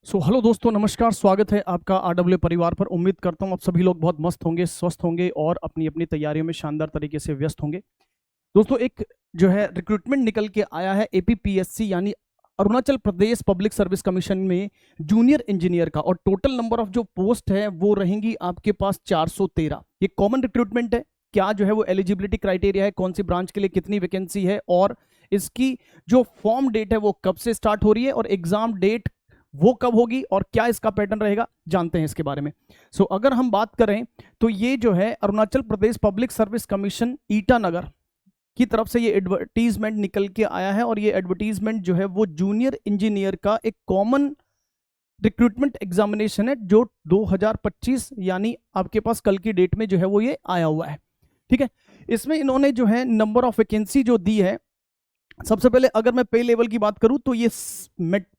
Hello दोस्तों, नमस्कार। स्वागत है आपका आरडब्ल्यू परिवार पर। उम्मीद करता हूँ आप सभी लोग बहुत मस्त होंगे, स्वस्थ होंगे और अपनी अपनी तैयारियों में शानदार तरीके से व्यस्त होंगे। दोस्तों, एक जो है रिक्रूटमेंट निकल के आया है एपीपीएससी यानी Arunachal Pradesh public service commission में जूनियर इंजीनियर का, और टोटल नंबर ऑफ जो पोस्ट है वो रहेंगी आपके पास 413। ये कॉमन रिक्रूटमेंट है। क्या जो है वो एलिजिबिलिटी क्राइटेरिया है, कौन सी ब्रांच के लिए कितनी वैकेंसी है, और इसकी जो फॉर्म डेट है वो कब से स्टार्ट हो रही है, और एग्जाम डेट वो कब होगी, और क्या इसका पैटर्न रहेगा, जानते हैं इसके बारे में। अगर हम बात करें तो ये जो है Arunachal Pradesh public service commission Itanagar की तरफ से ये एडवर्टीजमेंट निकल के आया है, और ये एडवर्टीजमेंट जो है वो जूनियर इंजीनियर का एक कॉमन रिक्रूटमेंट एग्जामिनेशन है जो 2025 यानी आपके पास कल की डेट में जो है वो ये आया हुआ है। ठीक है, इसमें इन्होंने जो है नंबर ऑफ वैकेंसी जो दी है, सबसे पहले अगर मैं पे लेवल की बात करूं तो ये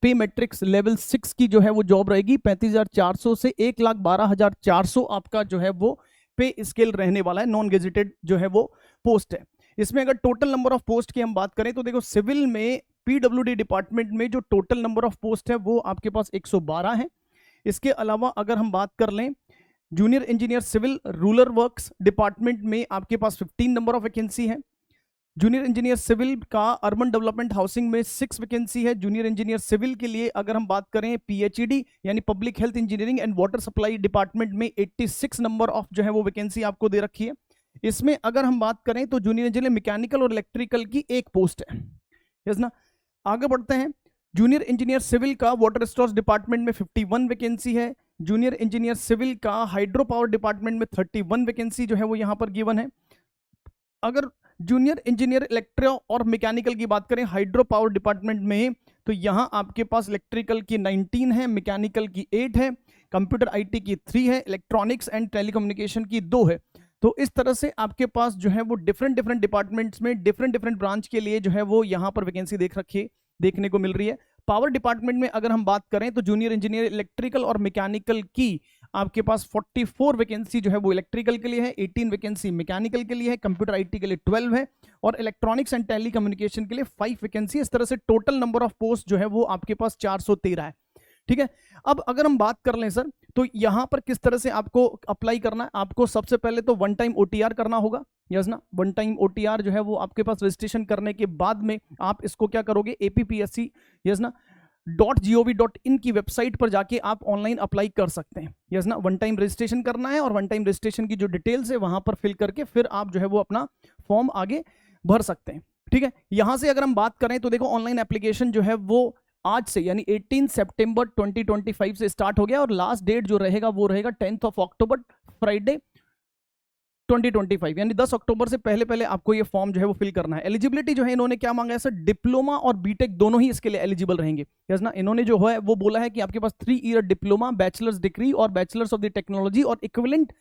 पे मैट्रिक्स लेवल 6 की जो है वो जॉब रहेगी। 35,400 से 1,12,400 आपका जो है वो पे स्केल रहने वाला है। नॉन गेजेटेड जो है वो पोस्ट है। इसमें अगर टोटल नंबर ऑफ पोस्ट की हम बात करें तो देखो, सिविल में पीडब्ल्यूडी डिपार्टमेंट में जो टोटल नंबर ऑफ पोस्ट है वो आपके पास 112 है। इसके अलावा अगर हम बात कर लें junior engineer civil rural works department में आपके पास 15 नंबर ऑफ वैकेंसी है। जूनियर इंजीनियर सिविल का अर्बन डेवलपमेंट हाउसिंग में 6 वैकेंसी है। जूनियर इंजीनियर सिविल के लिए अगर हम बात करें पीएचईडी यानी public health engineering and water supply department में 86 नंबर ऑफ जो है वो वैकेंसी आपको दे रखी है। इसमें अगर हम बात करें तो जूनियर इंजीनियर मैकेनिकल और इलेक्ट्रिकल की एक पोस्ट है। यस ना। आगे बढ़ते हैं। जूनियर इंजीनियर सिविल का वाटर रिसोर्स डिपार्टमेंट में 51 वैकेंसी है। जूनियर इंजीनियर सिविल का हाइड्रो पावर डिपार्टमेंट में 31 वैकेंसी जो है वो यहां पर गिवन है। अगर जूनियर इंजीनियर इलेक्ट्रो और मैकेनिकल की बात करें हाइड्रो पावर डिपार्टमेंट में, तो यहां आपके पास इलेक्ट्रिकल की 19 है, मैकेनिकल की 8 है, कंप्यूटर आईटी की 3 है, इलेक्ट्रॉनिक्स एंड टेलीकम्युनिकेशन की 2 है। तो इस तरह से आपके पास जो है वो डिफरेंट डिफरेंट डिपार्टमेंट्स में डिफरेंट डिफरेंट ब्रांच के लिए जो है वो यहां पर वैकेंसी देखने को मिल रही है। पावर डिपार्टमेंट में अगर हम बात करें तो जूनियर इंजीनियर इलेक्ट्रिकल और मैकेनिकल की आपके पास 44 वैकेंसी जो है वो इलेक्ट्रिकल के लिए है, 18 वैकेंसी मैकेनिकल के लिए है, कंप्यूटर आईटी के लिए 12 है, और इलेक्ट्रॉनिक्स एंड टेली कम्युनिकेशन के लिए 5 वैकेंसी। इस तरह से टोटल नंबर ऑफ पोस्ट जो है वो आपके पास 413 है। ठीक है, अब अगर हम बात कर लें सर तो यहां पर किस तरह से आपको अप्लाई करना है। आपको सबसे पहले तो वन टाइम ओटीआर करना होगा। यस ना। वन टाइम ओटीआर जो है वो आपके पास रजिस्ट्रेशन करने के बाद में आप इसको क्या करोगे, एपीपीएससी यस ना .gov.in की वेबसाइट पर जाके आप ऑनलाइन अप्लाई कर सकते हैं। यस ना। वन टाइम रजिस्ट्रेशन करना है, और वन टाइम रजिस्ट्रेशन की जो डिटेल्स है वहां पर फिल करके फिर आप जो है वो अपना फॉर्म आगे भर सकते हैं। ठीक है, यहां से अगर हम बात करें तो देखो, ऑनलाइन एप्लीकेशन जो है वो आज से यानी 18 सितंबर 2025 से स्टार्ट हो गया, और लास्ट डेट जो रहेगा वो रहेगा 10 अक्टूबर फ्राइडे 2025 यानी 10 अक्टूबर से पहले पहले आपको ये फॉर्म जो है वो फिल करना है। एलिजिबिलिटी जो है इन्होंने क्या मांगा है सर, डिप्लोमा और बीटेक दोनों ही इसके लिए एलिजिबल रहेंगे। यस ना। इन्होंने जो है वो बोला है कि आपके पास 3 ईयर डिप्लोमा, बैचलर्स डिग्री और बैचलर्स ऑफ द टेक्नोलॉजी और इक्विवेलेंट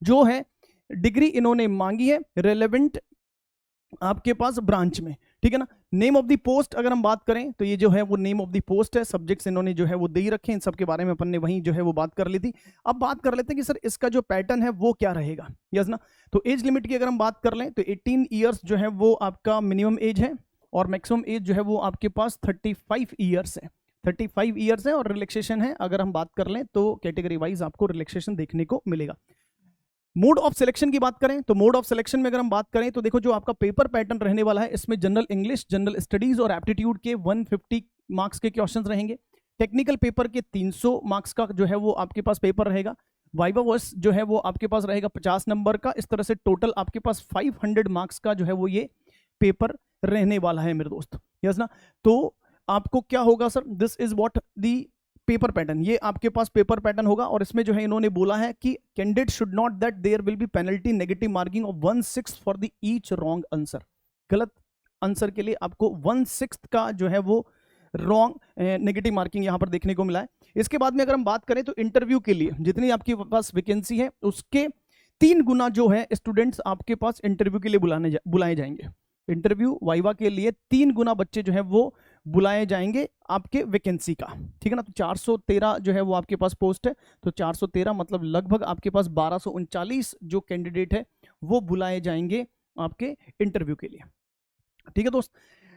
जो है डिग्री इन्होंने मांगी है रेलेवेंट आपके पास ब्रांच में। ठीक है ना। नेम ऑफ द पोस्ट अगर हम बात करें तो ये जो है वो नेम ऑफ द पोस्ट है। सब्जेक्ट्स इन्होंने जो है वो दे ही रखे हैं, इन सब के बारे में अपन ने वहीं जो है वो बात कर ली थी। अब बात कर लेते हैं कि सर इसका जो पैटर्न है वो क्या रहेगा। यस ना। तो एज लिमिट की अगर हम बात कर लें तो 18 ईयर्स जो है वो आपका मिनिमम एज है, और मैक्सिमम एज जो है वो आपके पास 35 ईयर्स है। 35 ईयर्स है, और रिलैक्सेशन है अगर हम बात कर लें तो कैटेगरी वाइज आपको रिलैक्सेशन देखने को मिलेगा। मोड ऑफ सिलेक्शन की बात करें तो मोड ऑफ सिलेक्शन में अगर हम बात करें तो देखो, जो आपका पेपर पैटर्न रहने वाला है इसमें जनरल इंग्लिश, जनरल स्टडीज और एप्टीट्यूड के 150 मार्क्स के क्वेश्चंस रहेंगे। टेक्निकल पेपर के 300 मार्क्स का जो है वो आपके पास पेपर रहेगा। वाइवा वॉइस जो है वो आपके पास रहेगा 50 नंबर का। इस तरह से टोटल आपके पास 500 मार्क्स का जो है वो ये पेपर रहने वाला है मेरे दोस्त। यस ना। तो आपको क्या होगा sir, this is what the paper pattern, ये आपके पास पेपर पैटर्न होगा। और इसमें जो है इन्होंने बोला है कि candidate should not that there will be penalty negative marking of 1/6 for the each wrong answer. गलत आंसर के लिए आपको 1/6 का जो है वो रॉन्ग नेगेटिव मार्किंग यहां पर देखने को मिला है। इसके बाद में अगर हम बात करें तो इंटरव्यू के लिए जितनी आपके पास वैकेंसी है उसके 3 गुना जो है स्टूडेंट्स आपके पास इंटरव्यू के लिए बुलाए जाएंगे। इंटरव्यू वाइवा के लिए 3 गुना बच्चे जो है वो बुलाए जाएंगे आपके वैकेंसी का। ठीक है ना। तो 413 जो है वो आपके पास पोस्ट है, तो 413 मतलब लगभग आपके पास 1239 जो कैंडिडेट है वो बुलाए जाएंगे आपके इंटरव्यू के लिए। ठीक है दोस्त।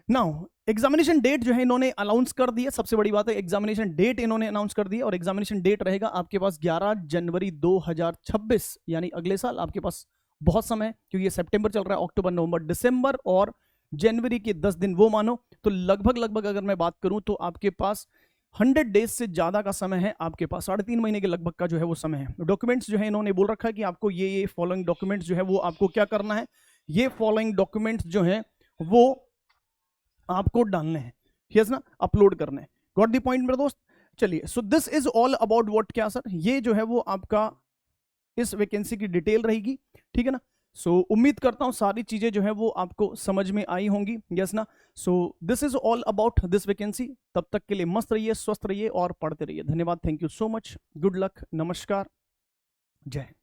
नाउ एग्जामिनेशन डेट जो है इन्होंने अनाउंस कर दिया, सबसे बड़ी बात है एग्जामिनेशन डेट इन्होंने अनाउंस कर दिया, और एग्जामिनेशन डेट रहेगा आपके पास 11 जनवरी 2026, यानी अगले साल। आपके पास बहुत समय है, क्योंकि ये सितंबर चल रहा है, अक्टूबर नवंबर दिसंबर और जनवरी के 10 दिन वो मानो, तो लगभग अगर मैं बात करूं तो आपके पास 100 डेज से ज्यादा का समय है आपके पास, 3.5 महीने के लगभग का जो है वो समय है। डॉक्यूमेंट्स जो है इन्होंने बोल रखा है कि आपको ये फॉलोइंग डॉक्यूमेंट्स जो है वो आपको क्या करना है, ये फॉलोइंग डॉक्यूमेंट्स जो है वो आपको डालने हैं, यस ना, अपलोड करने हैं। गॉट द पॉइंट मेरे दोस्त। चलिए, so this is all about what, क्या सर, ये जो है वो आपका इस वैकेंसी की डिटेल रहेगी, ठीक है ना। सो उम्मीद करता हूं सारी चीजें जो है वो आपको समझ में आई होंगी, यस ना। So this is all about this vacancy. तब तक के लिए मस्त रहिए, स्वस्थ रहिए और पढ़ते रहिए। धन्यवाद, thank you so much, good luck, नमस्कार, जय हिंद।